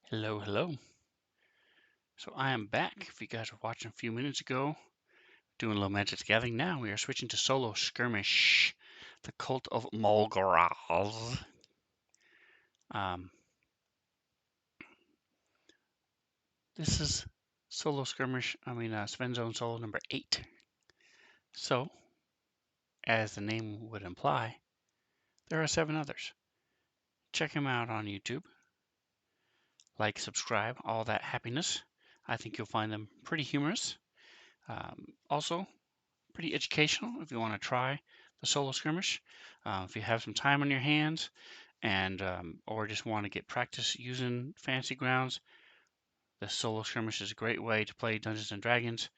Hello, hello. So I am back. If you guys were watching a few minutes ago, doing a little Magic the Gathering, now we are switching to Solo Skirmish, the Cult of Mulgras. Um, this is Solo Skirmish, Svenzone Solo number 8. So, as the name would imply, there are 7 others. Check them out on YouTube. Like, subscribe, all that happiness. I think you'll find them pretty humorous. Also, pretty educational if you want to try the Solo Skirmish. If you have some time on your hands and or just want to get practice using Fantasy Grounds, the Solo Skirmish is a great way to play Dungeons and Dragons.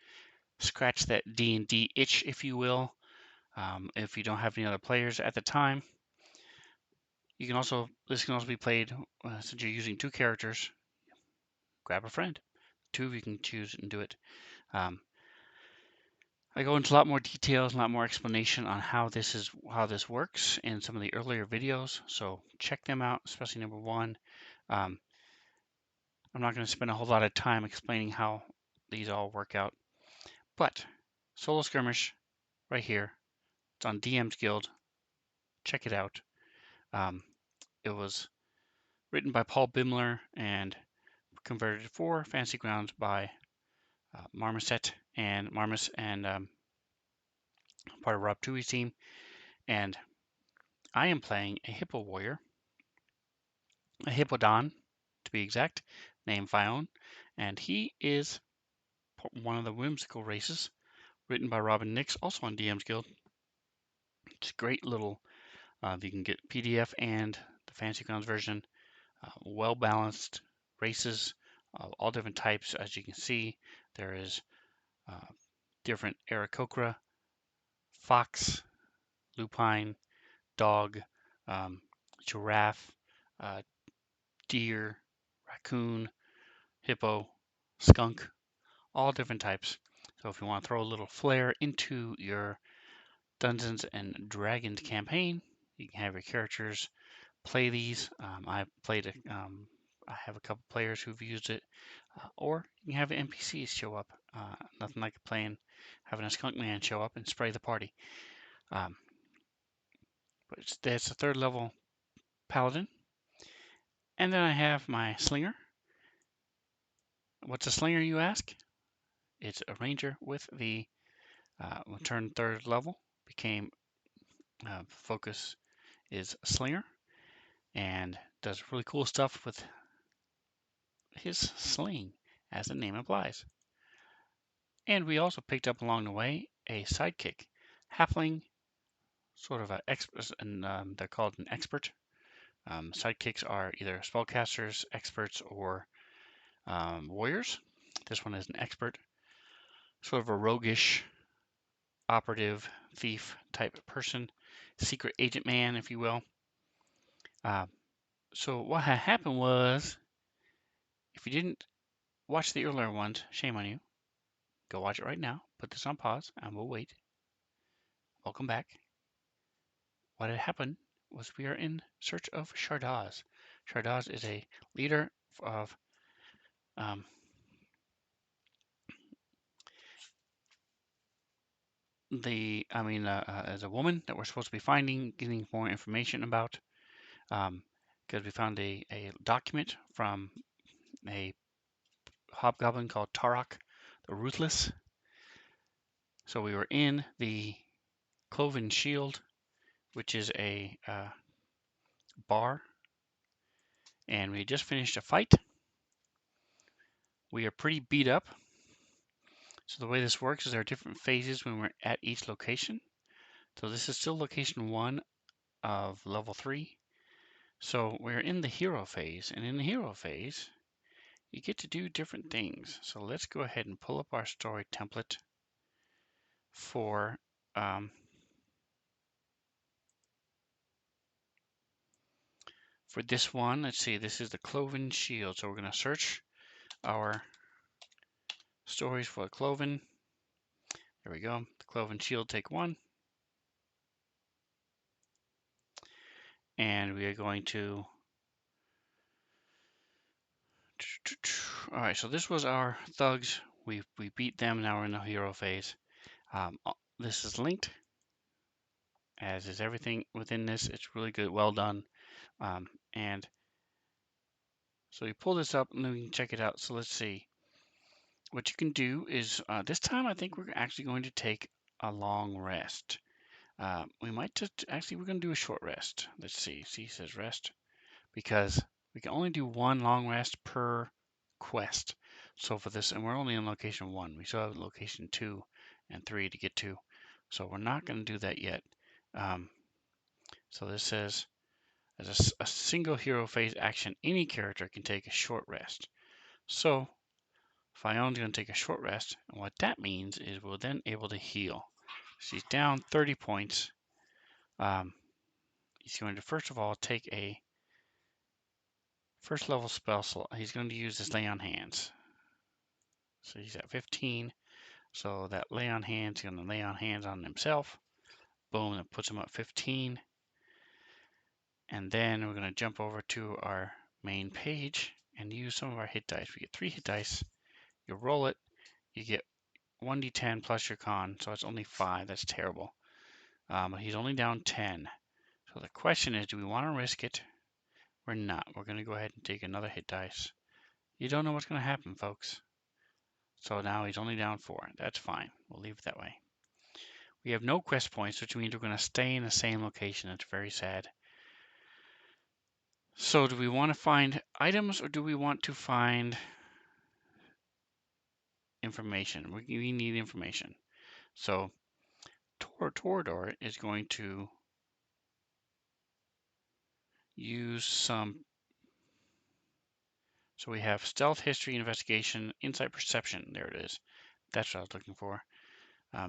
Scratch that D&D itch, if you will. If you don't have any other players at the time, this can also be played since you're using 2 characters. Grab a friend. 2 of you can choose and do it. Um, I go into a lot more details, a lot more explanation on how this works in some of the earlier videos. So check them out, especially number 1. I'm not going to spend a whole lot of time explaining how these all work out, but Solo Skirmish right here. It's on DM's Guild. Check it out. Um, it was written by Paul Bimler and converted for Fantasy Grounds by Marmoset and Marmus and part of Rob Tui's team. And I am playing a Hippo Warrior, a Hippodon to be exact, named Fion, and he is one of the whimsical races written by Robin Nix, also on DM's Guild. It's a great little, you can get PDF and the Fantasy Grounds version, well balanced races, all different types. As you can see, there is different Aarakocra, fox, lupine, dog, um, giraffe, uh, deer, raccoon, hippo, skunk, all different types. So if you want to throw a little flair into your Dungeons and Dragons campaign, you can have your characters play these. I have a couple players who've used it, or you can have NPCs show up. Nothing like having a skunk man show up and spray the party. Um, but it's a 3rd level paladin, and then I have my slinger. What's a slinger, you ask? It's a ranger with the turned 3rd level, became focus is slinger, and does really cool stuff with his sling, as the name implies. And we also picked up along the way a sidekick, halfling, sort of an expert, and they're called an expert. Sidekicks are either spellcasters, experts, or warriors. This one is an expert, sort of a roguish, operative, thief type person, secret agent man, if you will. So what had happened was, if you didn't watch the earlier ones, shame on you. Go watch it right now. Put this on pause, and we'll wait. Welcome back. What had happened was we are in search of Shardaz. Shardaz is a leader of um, as a woman that we're supposed to be finding, getting more information about, because we found a document from a hobgoblin called Tarok the Ruthless. So we were in the Cloven Shield, which is a bar, and we just finished a fight. We are pretty beat up. So the way this works is there are different phases when we're at each location. So this is still location 1 of level 3. So we're in the hero phase, and in the hero phase, you get to do different things. So let's go ahead and pull up our story template for this one. Let's see, this is the Cloven Shield. So we're going to search our stories for Cloven. There we go. The Cloven Shield, take 1. And we are going to All right, so this was our thugs. We beat them. Now we're in the hero phase. This is linked, as is everything within this. It's really good, well done. And so you pull this up and then we can check it out. So let's see. What you can do is this time I think we're actually going to take a long rest. We might just actually we're going to do a short rest. Let's see. See, it says rest because we can only do one long rest per quest. So for this, and we're only in location 1. We still have location 2 and 3 to get to. So we're not going to do that yet. So this says as a single hero phase action, any character can take a short rest. So Fion's going to take a short rest, and what that means is we're then able to heal. She's down 30 points. He's going to first of all take a first level spell slot. He's going to use his lay on hands. So he's at 15. So that lay on hands, he's going to lay on hands on himself. Boom, that puts him up 15. And then we're going to jump over to our main page and use some of our hit dice. We get 3 hit dice. You roll it, you get 1d10 plus your con, so it's only 5. That's terrible. He's only down 10. So the question is, do we want to risk it? We're not. We're going to go ahead and take another hit dice. You don't know what's going to happen, folks. So now he's only down 4. That's fine. We'll leave it that way. We have no quest points, which means we're going to stay in the same location. It's very sad. So do we want to find items or do we want to find information? We need information. So Torador is going to use some. So we have stealth, history, investigation, insight, perception. There it is. That's what I was looking for.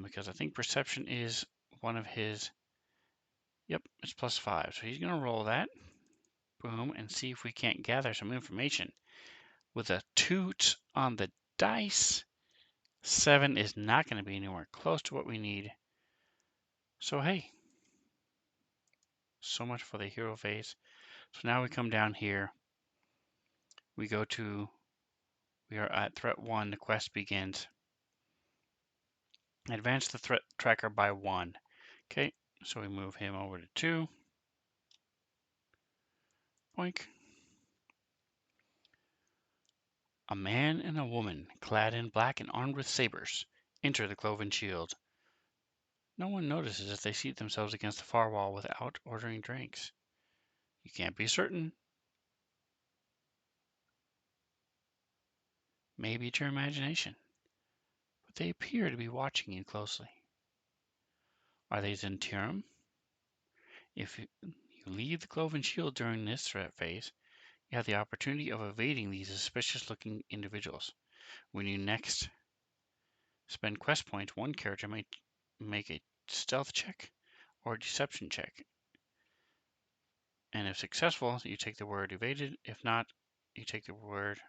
Because I think perception is one of his. Yep, it's +5. So he's going to roll that. Boom, and see if we can't gather some information. With a toot on the dice, 7 is not going to be anywhere close to what we need. So hey, so much for the hero phase. So now we come down here. We go to, we are at threat 1, the quest begins. Advance the threat tracker by 1. Okay, so we move him over to 2. Boink. A man and a woman, clad in black and armed with sabers, enter the cloven shield. No one notices as they seat themselves against the far wall without ordering drinks. You can't be certain. Maybe it's your imagination, but they appear to be watching you closely. Are they Zentirum? If you leave the Cloven Shield during this threat phase, you have the opportunity of evading these suspicious-looking individuals. When you next spend quest points, one character may make a stealth check or a deception check. And if successful, you take the word evaded. If not, you take the word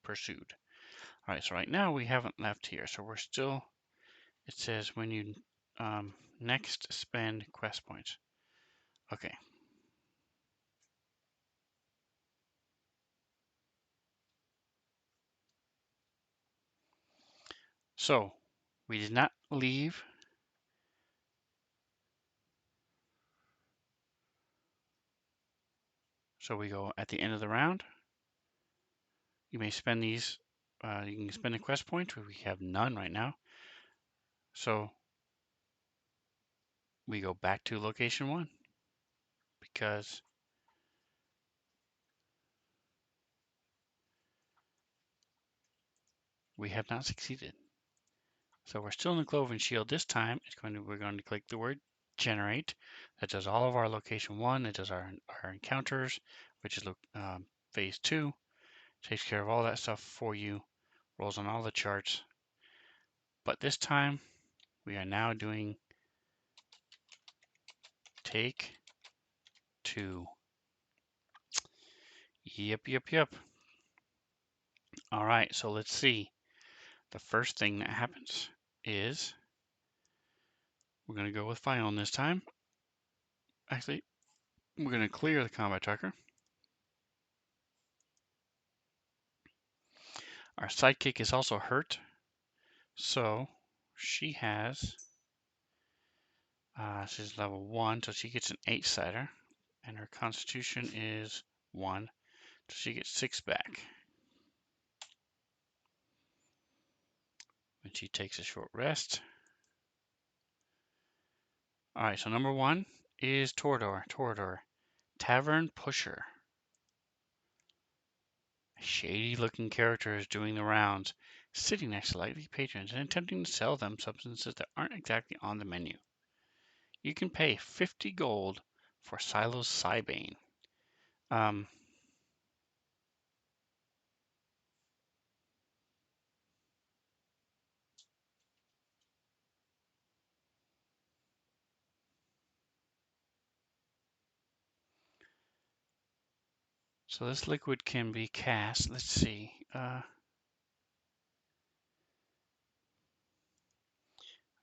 pursued. All right, so right now we haven't left here, so we're still, it says when you next spend quest points. Okay. So we did not leave. So we go at the end of the round. You may spend these, you can spend a quest point. We have none right now. So we go back to location 1 because we have not succeeded. So we're still in the Cloven Shield. This time we're going to click the word generate. That does all of our location 1. It does our encounters, which is phase 2. Takes care of all that stuff for you. Rolls on all the charts. But this time we are now doing take 2. Yep. All right, so let's see. The first thing that happens is we're going to go with Fion this time. Actually, we're going to clear the combat tracker. Our sidekick is also hurt, so she has, she's level 1, so she gets an 8-sider, and her constitution is 1, so she gets 6 back. When she takes a short rest. Alright, so number 1 is Torador. Torador, Tavern Pusher. A shady-looking character is doing the rounds, sitting next to likely patrons and attempting to sell them substances that aren't exactly on the menu. You can pay 50 gold for psilocybin. So this liquid can be cast. Let's see.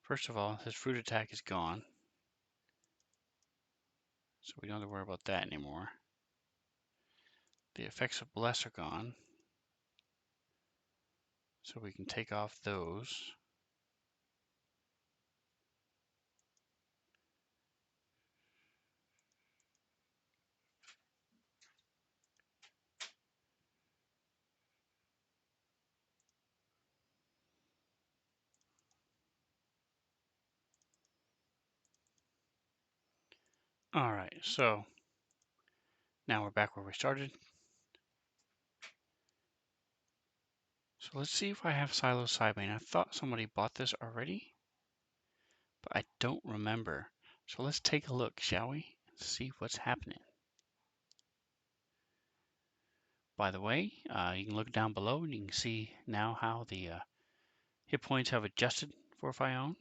First of all, his fruit attack is gone, so we don't have to worry about that anymore. The effects of Bless are gone, so we can take off those. Alright, so now we're back where we started. So let's see if I have psilocybin. I thought somebody bought this already, but I don't remember. So let's take a look, shall we? See what's happening. By the way, you can look down below and you can see now how the hit points have adjusted for Fion.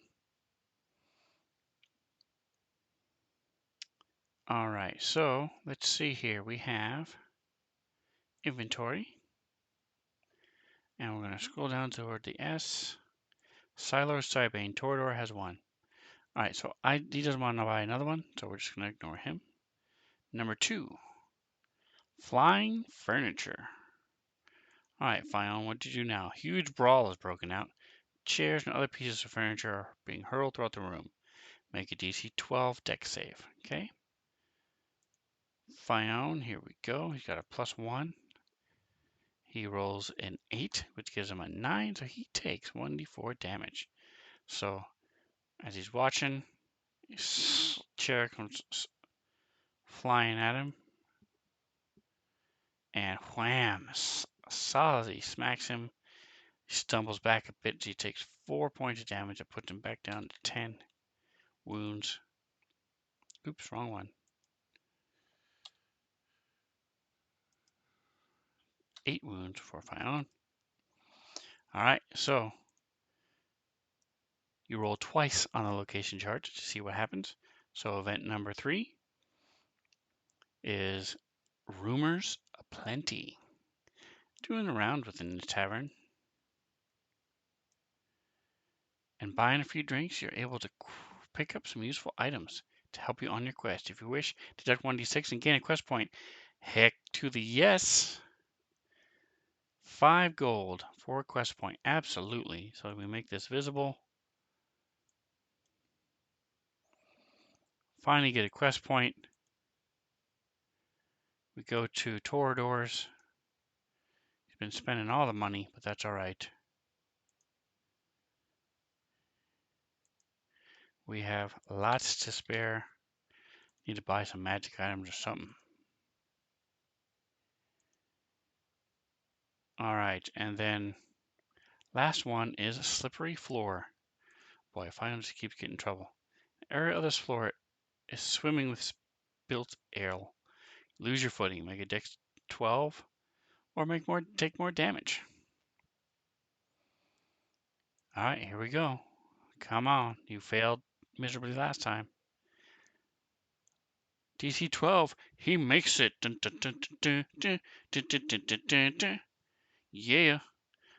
Alright, so let's see here. We have inventory. And we're going to scroll down toward the S. Psilocybin. Torador has 1. Alright, so he doesn't want to buy another one, so we're just going to ignore him. Number 2. Flying furniture. Alright, Fion, what did you do now? Huge brawl has broken out. Chairs and other pieces of furniture are being hurled throughout the room. Make a DC 12 dex save. Okay. Fion, here we go. He's got a +1. He rolls an 8, which gives him a 9, so he takes 1d4 damage. So, as he's watching, his chair comes flying at him, and wham! Solidly smacks him. He stumbles back a bit, so he takes 4 points of damage. That puts him back down to 10 wounds. Oops, wrong one. 8 wounds for Fion. Alright, so you roll twice on the location chart to see what happens. So event number 3 is Rumors Aplenty. Doing around within the tavern and buying a few drinks, you're able to pick up some useful items to help you on your quest. If you wish, deduct 1d6 and gain a quest point. Heck to the yes! 5 gold for a quest point. Absolutely. So we make this visible. Finally get a quest point. We go to Torador's. He's been spending all the money, but that's alright. We have lots to spare. Need to buy some magic items or something. Alright, and then last one is a slippery floor. Boy, if I just keep getting in trouble. The area of this floor is swimming with spilt ale. Lose your footing. Make a dex 12 or take more damage. Alright, here we go. Come on. You failed miserably last time. DC 12. He makes it. Dun, dun, dun, dun, dun, dun, dun, dun, dun, dun, dun. Yeah.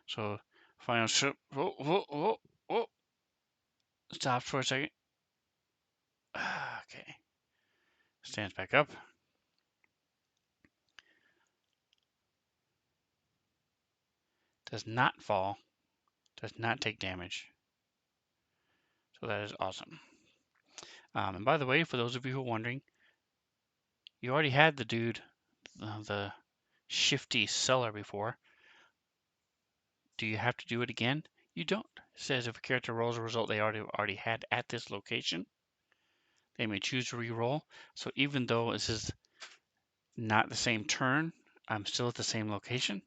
So, final ship. Oh. Stops for a second. Okay. Stands back up. does not fall, does not take damage. So that is awesome. And by the way, for those of you who are wondering, you already had the dude, the shifty seller before. Do you have to do it again? You don't. It says if a character rolls a result they already had at this location, they may choose to re-roll. So even though this is not the same turn, I'm still at the same location.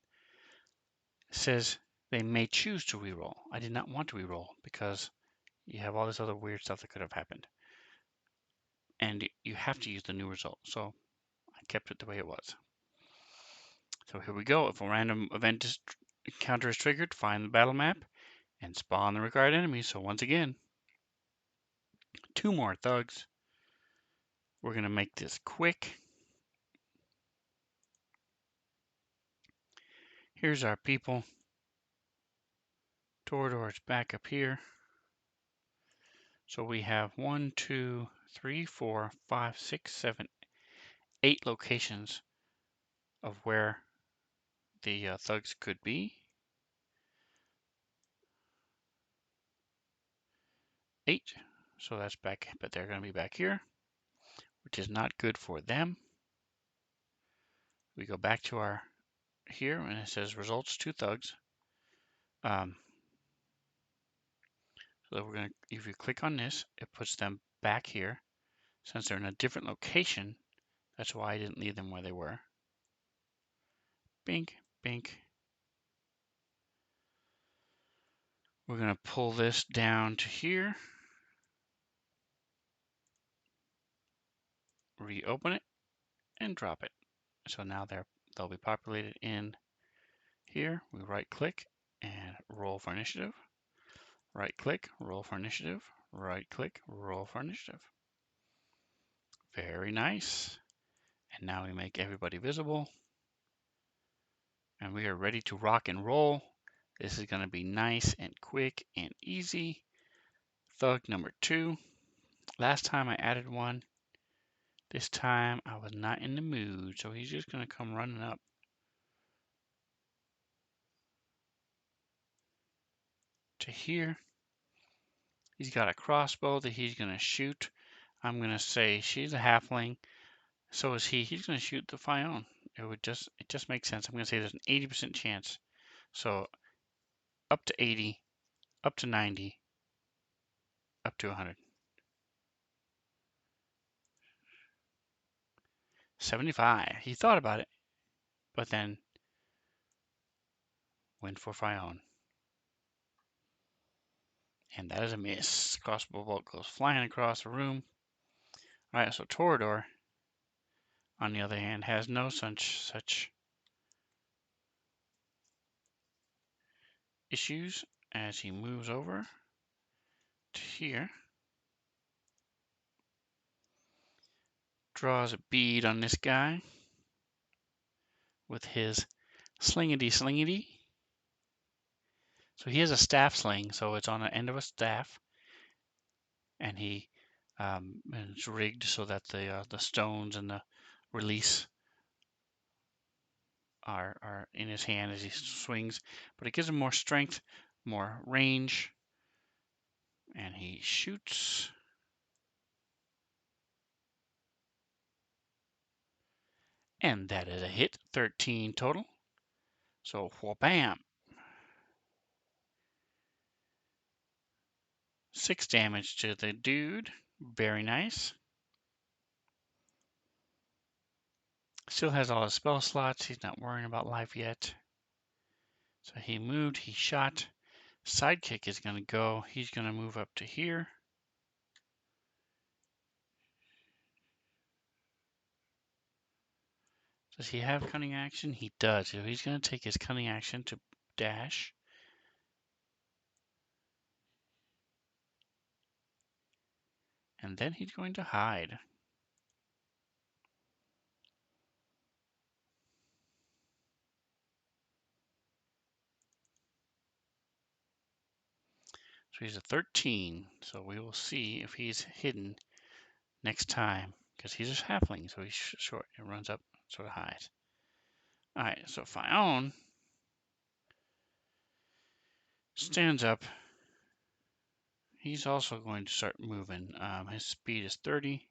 It says they may choose to re-roll. I did not want to re-roll because you have all this other weird stuff that could have happened. And you have to use the new result. So I kept it the way it was. So here we go. If a random event encounter is triggered, find the battle map and spawn the required enemy. So once again, 2 more thugs. We're going to make this quick. Here's our people. Torador's back up here. So we have 1, 2, 3, 4, 5, 6, 7, 8 locations of where the thugs could be. 8. So that's back, but they're going to be back here, which is not good for them. We go back to our here, and it says results 2 thugs. So we're going to, if you click on this, it puts them back here. Since they're in a different location, that's why I didn't leave them where they were. Bink, bink. We're going to pull this down to here. Reopen it and drop it. So now they'll be populated in here. We right click and roll for initiative. Right click, roll for initiative. Right click, roll for initiative. Very nice. And now we make everybody visible. And we are ready to rock and roll. This is going to be nice and quick and easy. Thug number 2. Last time I added one. This time I was not in the mood, so he's just going to come running up. To here. He's got a crossbow that he's going to shoot. I'm going to say she's a halfling. So is he. He's going to shoot the Fion. It just makes sense. I'm going to say there's an 80% chance. So up to 80, up to 90, up to 100. 75. He thought about it, but then went for Fion. And that is a miss. Crossbow bolt goes flying across the room. Alright, so Torador, on the other hand, has no such issues as he moves over to here. Draws a bead on this guy with his slingity. So he has a staff sling, so it's on the end of a staff, and and it's rigged so that the stones and the release are in his hand as he swings, but it gives him more strength, more range, and he shoots. And that is a hit, 13 total. So, wha-bam. 6 damage to the dude. Very nice. Still has all his spell slots. He's not worrying about life yet. So he moved, he shot. Sidekick is going to go. He's going to move up to here. Does he have cunning action? He does. So he's going to take his cunning action to dash. And then he's going to hide. So he's a 13. So we will see if he's hidden next time. Because he's a halfling, so he's short. He runs up, sort of hides. Alright, so Fion Stands up. He's also going to start moving. His speed is 30.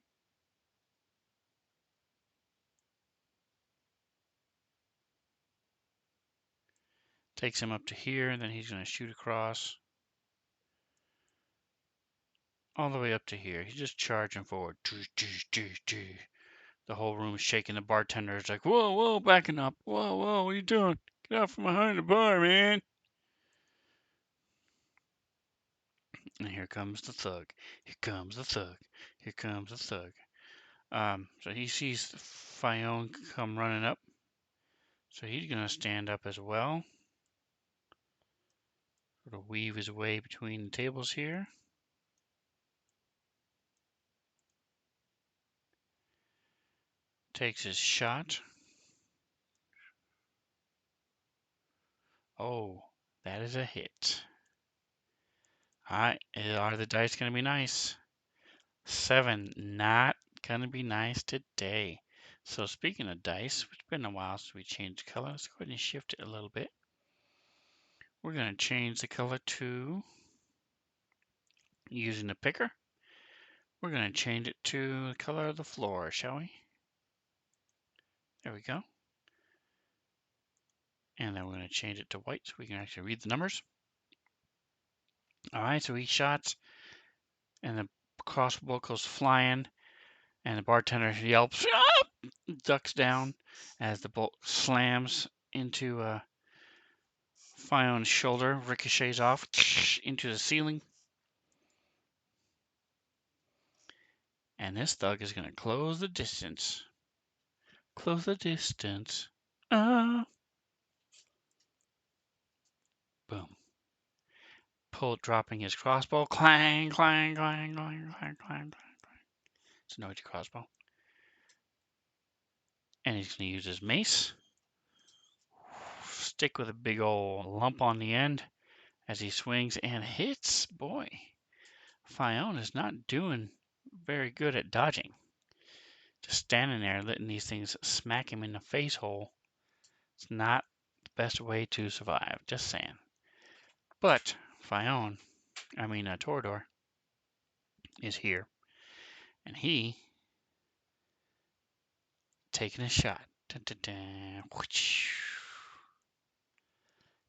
Takes him up to here, and then he's going to shoot across all the way up to here. He's just charging forward. The whole room is shaking. The bartender is like, whoa, whoa, backing up. Whoa, whoa, what are you doing? Get out from behind the bar, man. And here comes the thug. Here comes the thug. Here comes the thug. So he sees Fione come running up. So he's going to stand up as well. Sort of weave his way between the tables here. Takes his shot. Oh, that is a hit. All right, are the dice going to be nice? 7, not going to be nice today. So speaking of dice, it's been a while since we changed color. Let's go ahead and shift it a little bit. We're going to change the color to, using the picker, we're going to change it to the color of the floor, shall we? There we go. And then we're going to change it to white so we can actually read the numbers. All right, so he shots, and the crossbow goes flying, and the bartender yelps, ah! Ducks down as the bolt slams into Fione's shoulder, ricochets off into the ceiling. And this thug is going to close the distance. Close the distance. Ah. Boom. Pull, dropping his crossbow. Clang, clang, clang, clang, clang, clang, clang. It's a noisy crossbow. And he's going to use his mace. Stick with a big old lump on the end as he swings and hits. Boy, Fione is not doing very good at dodging. Just standing there letting these things smack him in the face hole. It's not the best way to survive. Just saying. But Torador is here. And he taking a shot. Dun, dun, dun.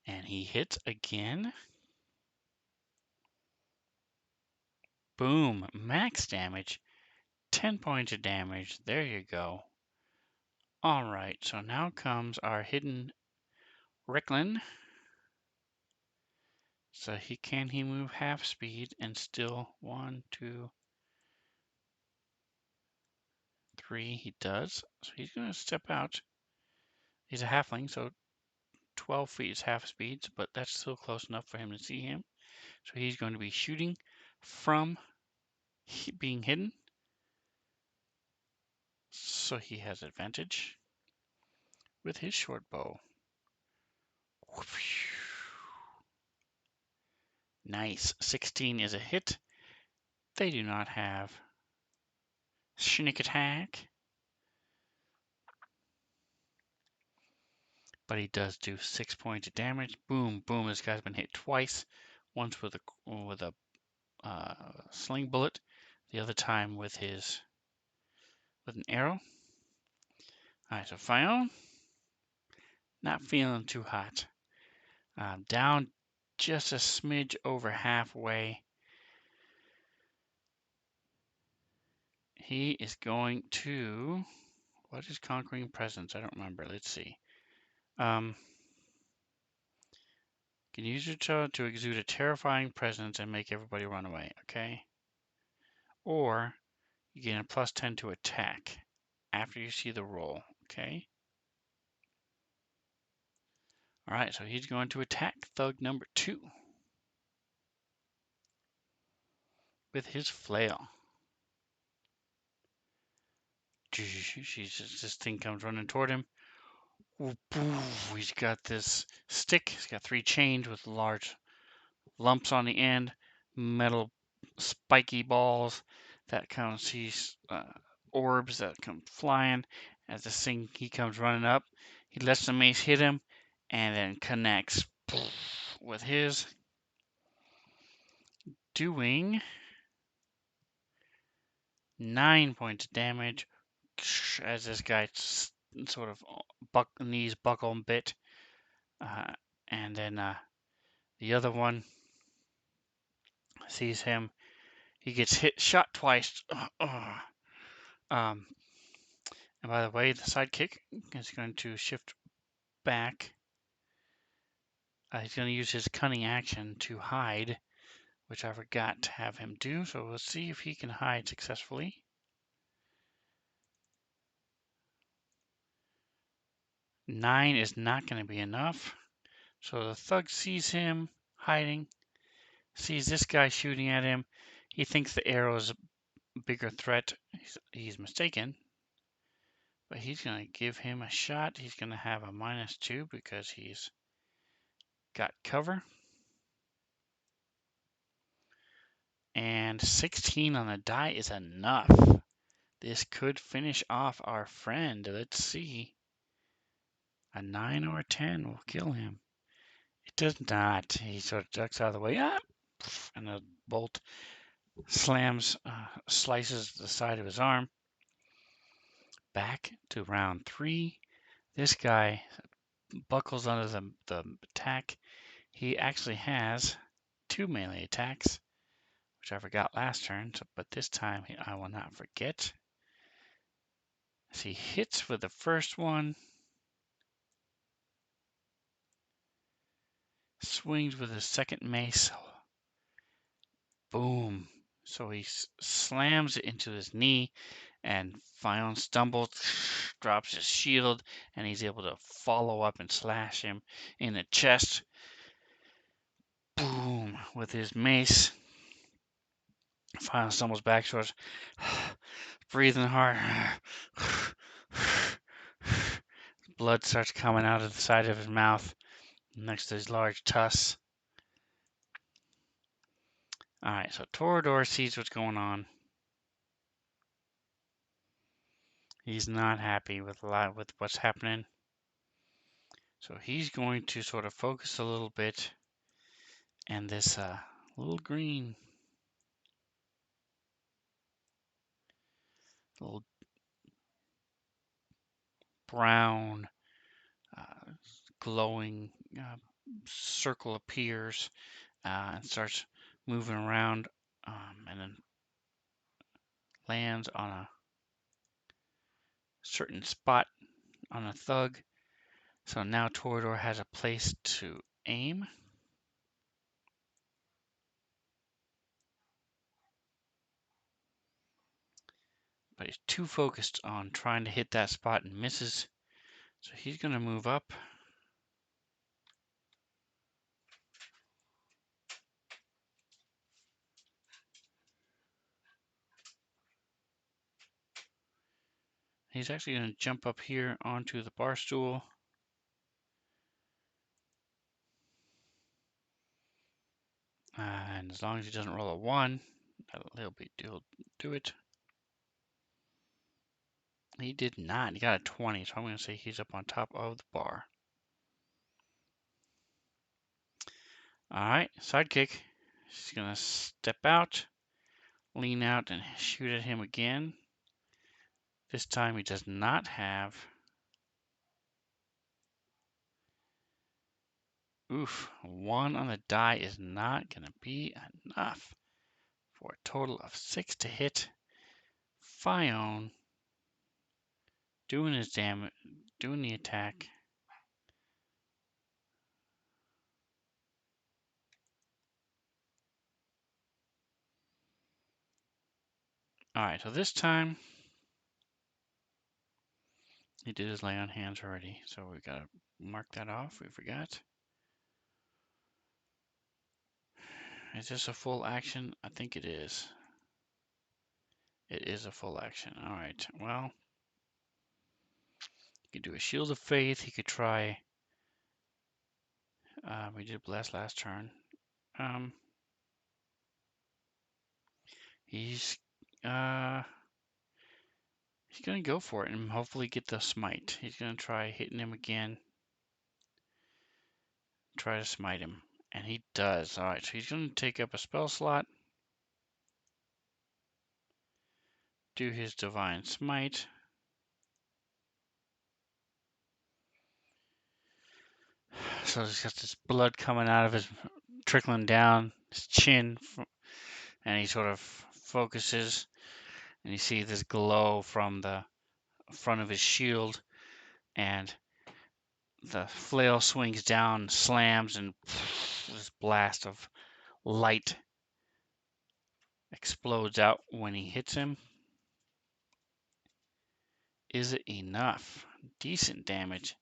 And he hits again. Boom. Max damage. 10 points of damage. There you go. Alright, so now comes our hidden Ricklin. So can he move half speed and still 1, 2, 3? He does. So he's going to step out. He's a halfling, so 12 feet is half speed, but that's still close enough for him to see him. So he's going to be shooting from being hidden. So he has advantage with his short bow. Nice. 16 is a hit. They do not have sneak attack. But he does do 6 points of damage. Boom, boom. This guy's been hit twice. Once with a sling bullet, the other time with an arrow. All right, so Fione, not feeling too hot. Down just a smidge over halfway. He is going to. What is Conquering Presence? I don't remember. Let's see. Can use your child to exude a terrifying presence and make everybody run away. Okay. Or you gain a plus 10 to attack after you see the roll. Okay. All right. So he's going to attack thug number 2 with his flail. This thing comes running toward him. He's got this stick. He's got 3 chains with large lumps on the end, metal spiky balls that come. Sees orbs that come flying as this thing he comes running up. He lets the mace hit him, and then connects with his. doing 9 points of damage as this guy sort of knees buckle a bit. And then the other one sees him. He gets shot twice. And by the way, the sidekick is going to shift back. He's going to use his cunning action to hide, which I forgot to have him do. So we'll see if he can hide successfully. Nine is not going to be enough. So the thug sees him hiding, sees this guy shooting at him. He thinks the arrow is a bigger threat. He's mistaken. But he's going to give him a shot. He's going to have a -2 because he's got cover. And 16 on the die is enough. This could finish off our friend. Let's see. A 9 or a 10 will kill him. It does not. He sort of ducks out of the way. And the bolt slams, slices the side of his arm. Back to round 3. This guy buckles under the attack. He actually has 2 melee attacks, which I forgot last turn, but this time I will not forget. As he hits with the first one, swings with his second mace. Boom. So he slams it into his knee, and Fion stumbles, drops his shield, and he's able to follow up and slash him in the chest. Boom. With his mace. Fion stumbles back, starts breathing hard. Blood starts coming out of the side of his mouth next to his large tusks. Alright, so Torador sees what's going on. He's not happy with what's happening. So he's going to sort of focus a little bit, and this little green, little brown, glowing circle appears and starts moving around, and then lands on a certain spot on a thug. So now Torador has a place to aim. But he's too focused on trying to hit that spot and misses. So he's going to move up. He's actually going to jump up here onto the bar stool. And as long as he doesn't roll a 1, he'll do it. He did not. He got a 20, so I'm going to say he's up on top of the bar. Alright, sidekick. He's going to step out, lean out, and shoot at him again. This time he does not have... Oof, 1 on the die is not going to be enough for a total of 6 to hit. Fion doing his damage, doing the attack. Alright, so this time he did his lay on hands already, so we gotta mark that off. We forgot. Is this a full action? I think it is. It is a full action. Alright, well, he could do a Shield of Faith. He could try. We did Bless last turn. He's gonna go for it and hopefully get the smite. He's gonna try hitting him again. Try to smite him. And he does. Alright, so he's gonna take up a spell slot. do his divine smite. So he's got this blood coming out of his, trickling down his chin, and he sort of focuses, and you see this glow from the front of his shield, and the flail swings down, slams, and this blast of light explodes out when he hits him. Is it enough? Decent damage.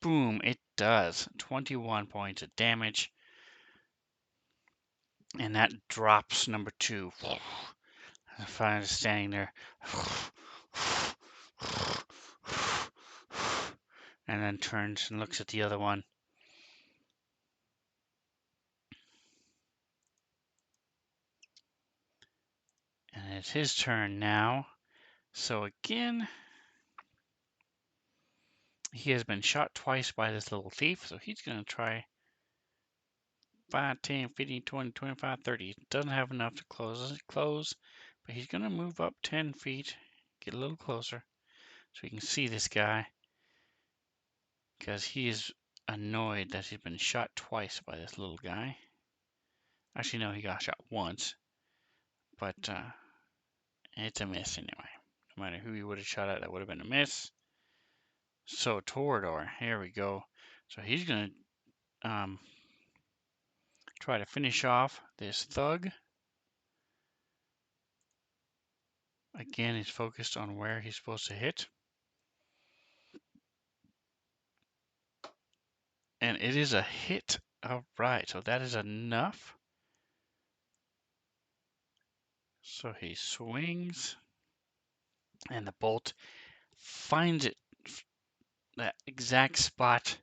Boom, it does. 21 points of damage. And that drops number 2. Fine standing there. And then turns and looks at the other one. And it's his turn now. So again, he has been shot twice by this little thief. So he's going to try 5, 10, 15, 20, 25, 30. He doesn't have enough to close, but he's going to move up 10 feet, get a little closer, so we can see this guy, because he is annoyed that he's been shot twice by this little guy. Actually, no, he got shot once, but it's a miss anyway. No matter who he would have shot at, that would have been a miss. So Torador, here we go. So he's going to try to finish off this thug. Again, he's focused on where he's supposed to hit. And it is a hit. All right, so that is enough. So he swings, and the bolt finds it, that exact spot,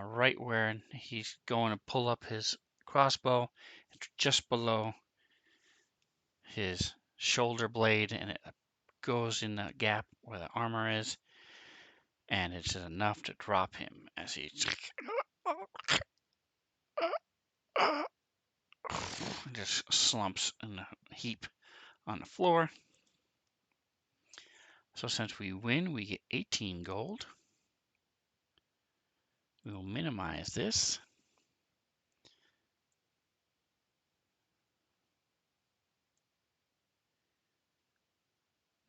right where he's going to pull up his crossbow, just below his shoulder blade, and it goes in the gap where the armor is, and it's enough to drop him as he just slumps in a heap on the floor. So since we win, we get 18 gold. We will minimize this.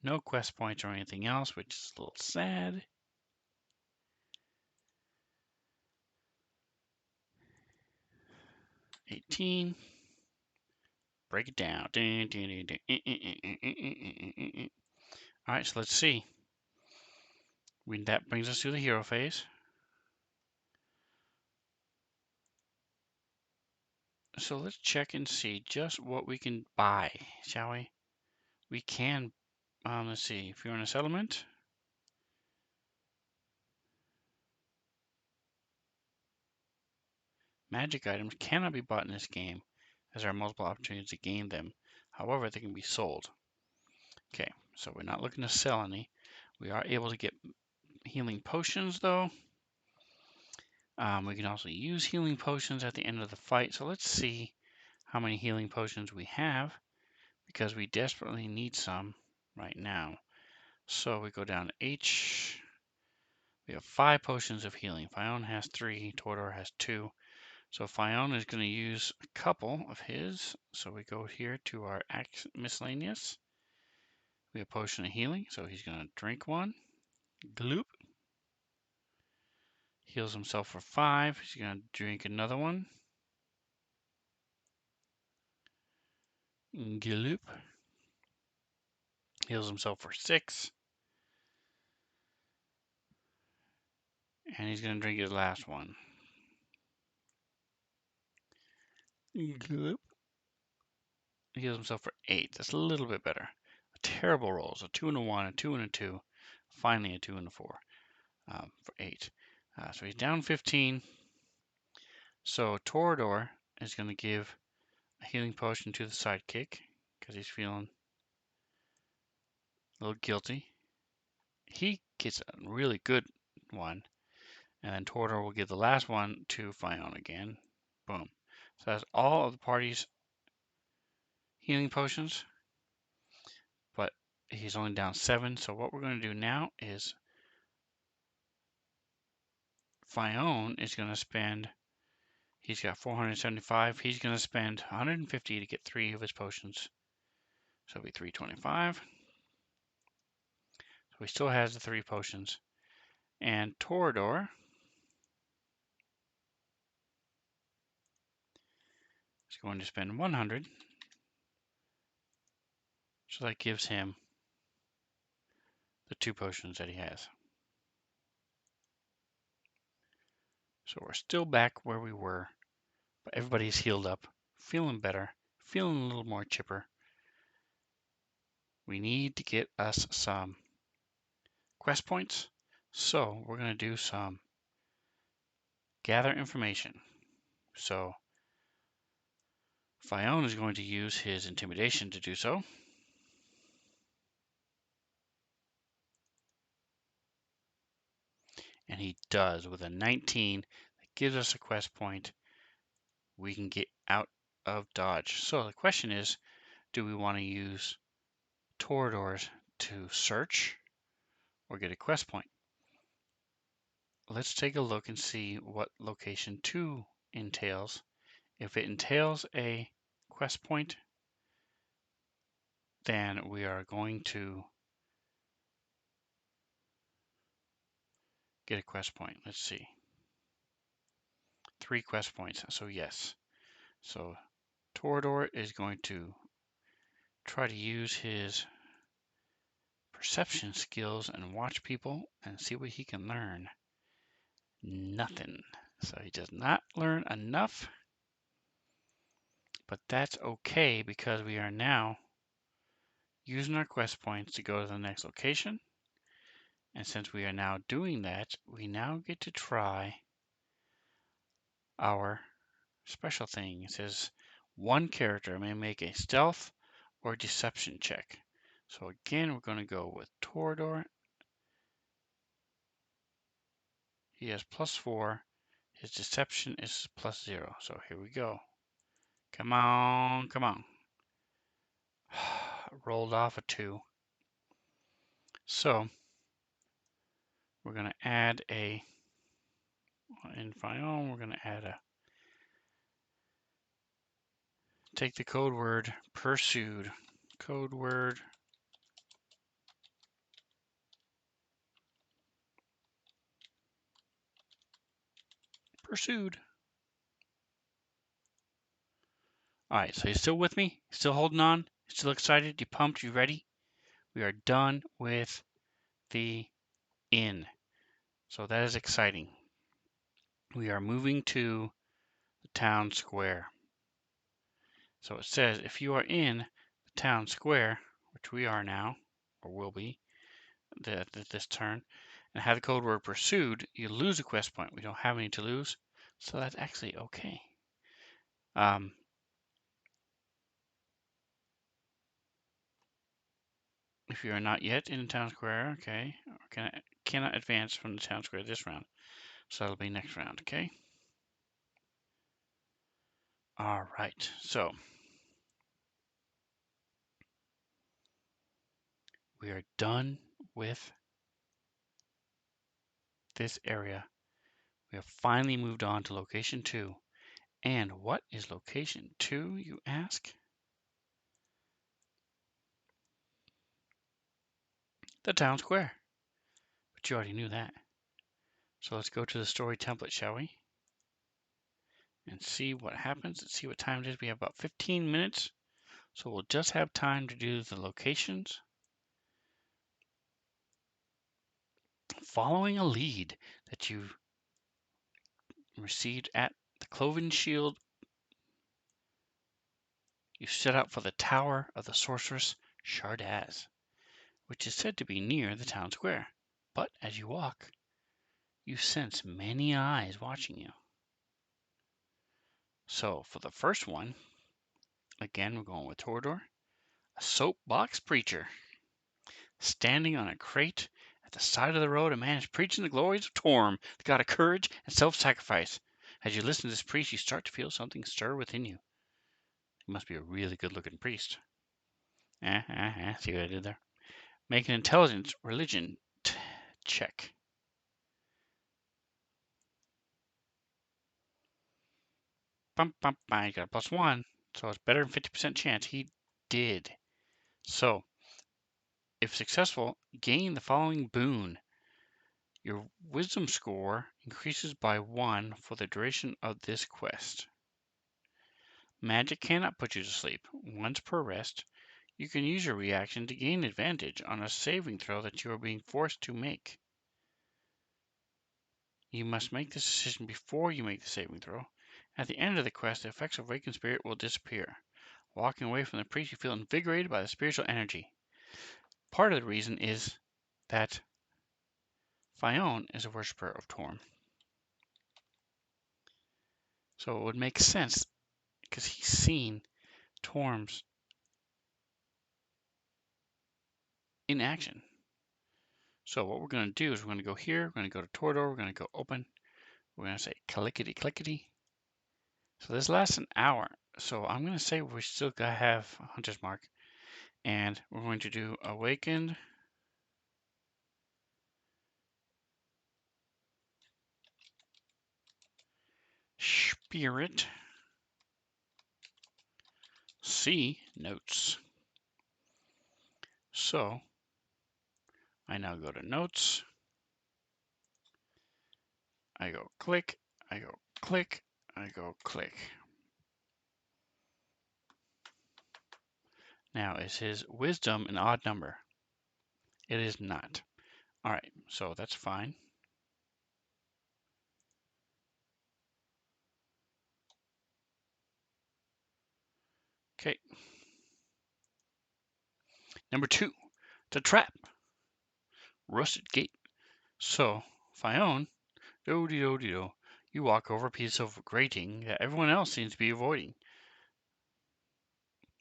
No quest points or anything else, which is a little sad. $18. Break it down. All right, so let's see. That brings us to the hero phase. So let's check and see just what we can buy, shall we? We can, let's see, if you're in a settlement, magic items cannot be bought in this game, as there are multiple opportunities to gain them. However, they can be sold. Okay, so we're not looking to sell any. We are able to get healing potions, though. We can also use healing potions at the end of the fight. So let's see how many healing potions we have, because we desperately need some right now. So we go down to H. We have 5 potions of healing. Fion has 3. Tordor has 2. So Fion is going to use a couple of his. So we go here to our miscellaneous. We have potion of healing. So he's going to drink one. Gloop. Heals himself for 5. He's going to drink another one. Gloop. Heals himself for 6. And he's going to drink his last one. Gloop. Heals himself for 8. That's a little bit better. A terrible roll. So 2 and a 1, a 2 and a 2. Finally a 2 and a 4 for 8. So he's down 15. So Torador is going to give a healing potion to the sidekick because he's feeling a little guilty. He gets a really good one. And then Torador will give the last one to Fion again. Boom. So that's all of the party's healing potions. But he's only down 7. So what we're going to do now is Fyone is going to spend, he's got 475. He's going to spend 150 to get 3 of his potions. So it'll be 325. So he still has the 3 potions. And Torador is going to spend 100. So that gives him the 2 potions that he has. So we're still back where we were, but everybody's healed up, feeling better, feeling a little more chipper. We need to get us some quest points, so we're going to do some gather information. So Fyone is going to use his intimidation to do so. And he does with a 19 that gives us a quest point. We can get out of dodge. So the question is, do we want to use Toradors to search or get a quest point? Let's take a look and see what location 2 entails. If it entails a quest point, then we are going to get a quest point. Let's see. 3 quest points, so yes. So Torador is going to try to use his perception skills and watch people and see what he can learn. Nothing. So he does not learn enough, but that's okay because we are now using our quest points to go to the next location. And since we are now doing that, we now get to try our special thing. It says one character may make a stealth or deception check. So again, we're going to go with Torador. He has +4. His deception is +0. So here we go. Come on, come on. Rolled off a 2. So we're going to add a, in Fyone, we're going to add a, take the code word pursued. Code word pursued. All right, so you're still with me? Still holding on? Still excited? You pumped? You ready? We are done with the inn. So that is exciting. We are moving to the town square. So it says if you are in the town square, which we are now, or will be this turn, and have the code word pursued, you lose a quest point. We don't have any to lose, so that's actually okay. If you are not yet in the town square, okay, cannot advance from the town square this round. So that'll be next round, okay? All right, so we are done with this area. We have finally moved on to location 2. And what is location 2, you ask? The town square. But you already knew that. So let's go to the story template, shall we? And see what happens. Let's see what time it is. We have about 15 minutes. So we'll just have time to do the locations. Following a lead that you received at the Cloven Shield, you set out for the Tower of the Sorceress Shardaz, which is said to be near the town square. But as you walk, you sense many eyes watching you. So for the first one, again, we're going with Torador, a soapbox preacher. Standing on a crate at the side of the road, a man is preaching the glories of Torm, the god of courage and self-sacrifice. As you listen to this priest, you start to feel something stir within you. He must be a really good-looking priest. See what I did there? Make an intelligence religion check. Bum, bum, bum. You got a +1, so it's better than 50% chance. He did. So, if successful, gain the following boon. Your wisdom score increases by 1 for the duration of this quest. Magic cannot put you to sleep. Once per rest, you can use your reaction to gain advantage on a saving throw that you are being forced to make. You must make this decision before you make the saving throw. At the end of the quest, the effects of Awakened Spirit will disappear. Walking away from the priest, you feel invigorated by the spiritual energy. Part of the reason is that Fion is a worshiper of Torm. So it would make sense because he's seen Torms in action. So what we're going to do is we're going to go here, we're going to go to Torador, we're going to go open, we're going to say clickety clickety. So this lasts an hour. So I'm going to say we still got to have Hunter's Mark. And we're going to do Awakened Spirit. See notes. So I now go to notes. I go click, I go click, I go click. Now, is his wisdom an odd number? It is not. All right, so that's fine. Okay. Number 2, the trap. Rusted gate. So, Fion, do-de-do-de-do, you walk over a piece of grating that everyone else seems to be avoiding.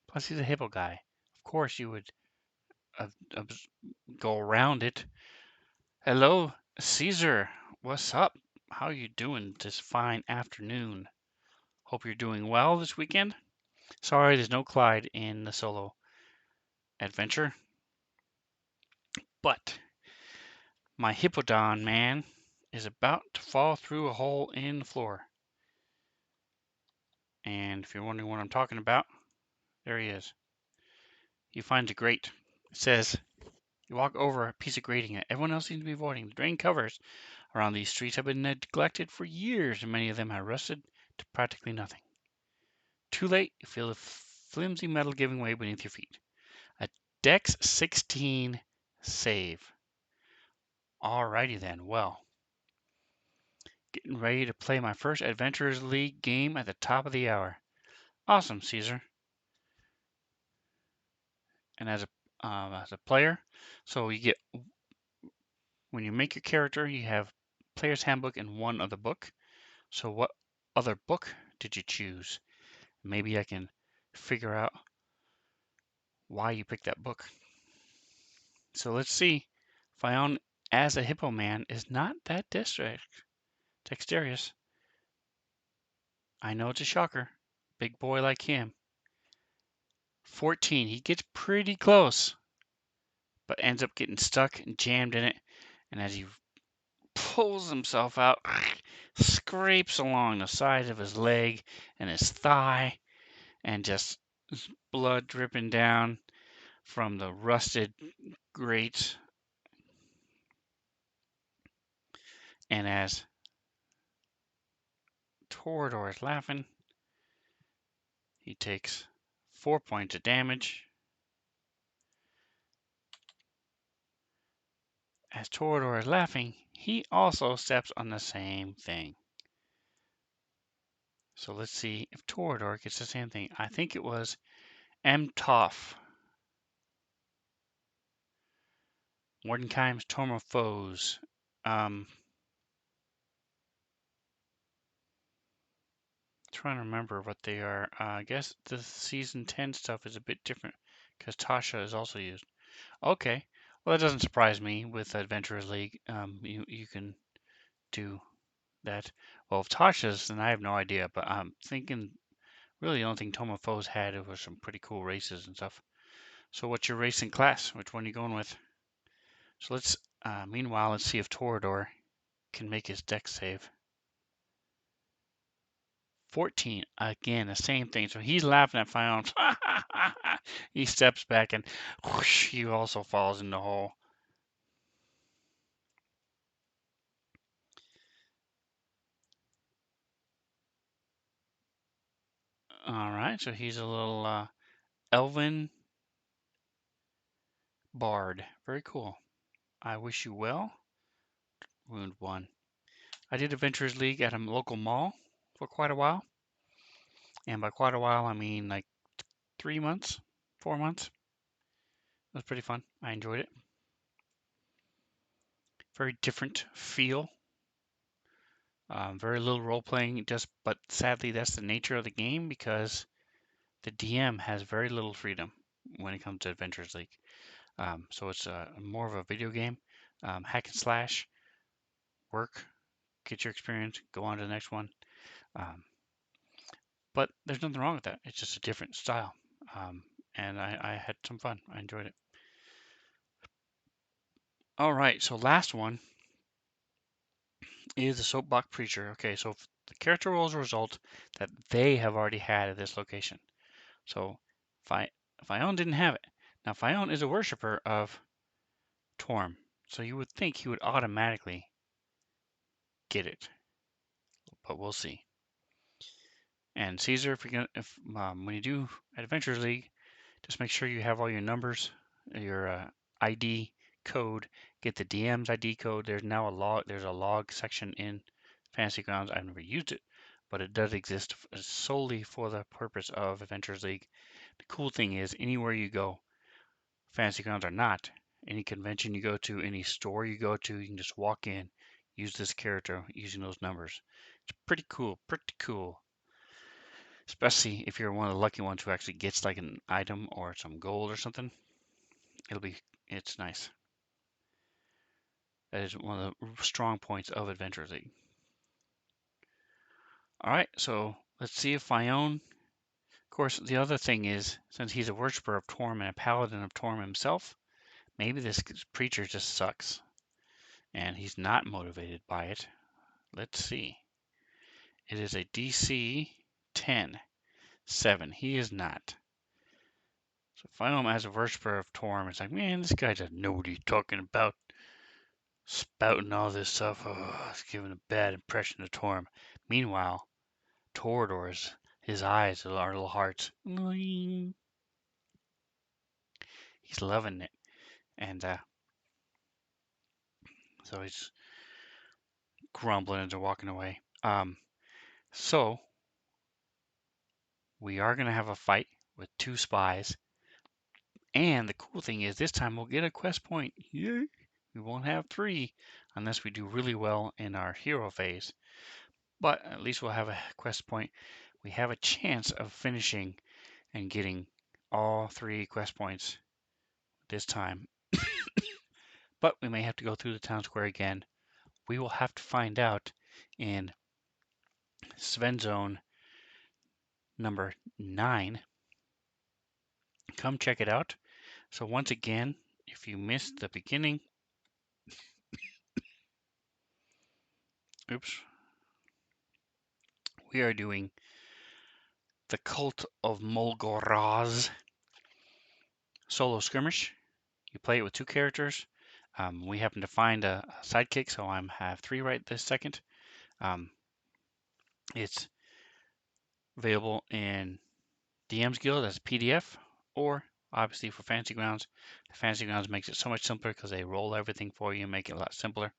Plus, he's a hippo guy. Of course, you would go around it. Hello, Caesar. What's up? How you doing this fine afternoon? Hope you're doing well this weekend. Sorry, there's no Clyde in the solo adventure, but my hippodon man is about to fall through a hole in the floor. And if you're wondering what I'm talking about, there he is. He finds a grate. It says, you walk over a piece of grating that everyone else seems to be avoiding. The drain covers around these streets have been neglected for years, and many of them have rusted to practically nothing. Too late, you feel the flimsy metal giving way beneath your feet. A Dex 16 save. Alrighty then, well. Getting ready to play my first Adventurers League game at the top of the hour. Awesome, Caesar. And as a player, so you get, when you make your character, you have Player's Handbook and one other book. So what other book did you choose? Maybe I can figure out why you picked that book. So let's see. Fion as a hippo man is not that dexterous. I know it's a shocker. Big boy like him. 14. He gets pretty close, but ends up getting stuck and jammed in it. And as he pulls himself out, scrapes along the side of his leg and his thigh, and just blood dripping down from the rusted grate. And as Torador is laughing, he takes 4 points of damage. As Torador is laughing, he also steps on the same thing. So let's see if Torador gets the same thing. I think it was Mtoff. Mordenkaim's Tormophos. Trying to remember what they are. I guess the season 10 stuff is a bit different because Tasha is also used. Okay, well that doesn't surprise me with Adventurers League. You can do that. Well, if Tasha's, then I have no idea. But I'm thinking really the only thing Tomopho's had was some pretty cool races and stuff. So what's your racing class? Which one are you going with? So let's, meanwhile, let's see if Torador can make his dex save. 14. Again, the same thing. So he's laughing at Fion. He steps back and whoosh, he also falls in the hole. All right, so he's a little elven bard. Very cool. I wish you well. Wound 1. I did Adventurers League at a local mall for quite a while. And by quite a while, I mean like 3 months, 4 months. It was pretty fun. I enjoyed it. Very different feel. Very little role playing, but sadly that's the nature of the game because the DM has very little freedom when it comes to Adventures League. So it's more of a video game, hack and slash, work, get your experience, go on to the next one. Um, but there's nothing wrong with that. It's just a different style. Um, and I had some fun. I enjoyed it. All right, so last one is the Soapbox Preacher. Okay, so the character rolls a result that they have already had at this location. So Fion didn't have it. Now Fion is a worshiper of Torm, so you would think he would automatically get it, but we'll see. And Caesar, if when you do Adventures League, just make sure you have all your numbers, your ID code. Get the DM's ID code. There's now a log. There's a log section in Fantasy Grounds. I've never used it, but it does exist solely for the purpose of Adventures League. The cool thing is, anywhere you go, Fantasy Grounds or not, any convention you go to, any store you go to, you can just walk in, use this character using those numbers. It's pretty cool. Pretty cool. Especially if you're one of the lucky ones who actually gets like an item or some gold or something. It's nice. That is one of the strong points of Adventure League. All right, so let's see if Fion. Of course, the other thing is, since he's a worshiper of Torm and a paladin of Torm himself, maybe this preacher just sucks and he's not motivated by it. Let's see. It is a DC 10, 7. He is not. So Fion, as a worshiper of Torm, is like, man, this guy doesn't know what he's talking about. Spouting all this stuff. Oh, it's giving a bad impression to Torm. Meanwhile, Torador's, his eyes are little hearts. He's loving it. And so he's grumbling as they're walking away. So we are going to have a fight with 2 spies. And the cool thing is this time we'll get a quest point. Yay! We won't have 3 unless we do really well in our hero phase. But at least we'll have a quest point. We have a chance of finishing and getting all 3 quest points this time. But we may have to go through the town square again. We will have to find out in Svenzone number 9. Come check it out. So once again, if you missed the beginning, oops, we are doing the Cult of Molgoraz solo skirmish. You play it with 2 characters. We happen to find a sidekick, so I have 3 right this second. It's available in DM's Guild as a PDF, or obviously for Fantasy Grounds. Fantasy Grounds makes it so much simpler because they roll everything for you and make it a lot simpler.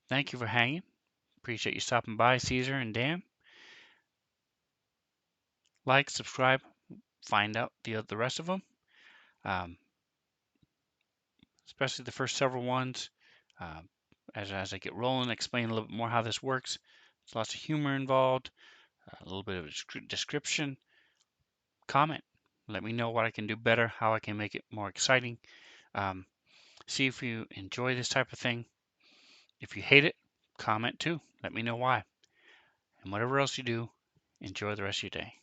Thank you for hanging. Appreciate you stopping by, Caesar and Dan. Like, subscribe, find out the rest of them, especially the first several ones. As I get rolling, explain a little bit more how this works. There's lots of humor involved, a little bit of a description. Comment. Let me know what I can do better, how I can make it more exciting. See if you enjoy this type of thing. If you hate it, comment too. Let me know why. And whatever else you do, enjoy the rest of your day.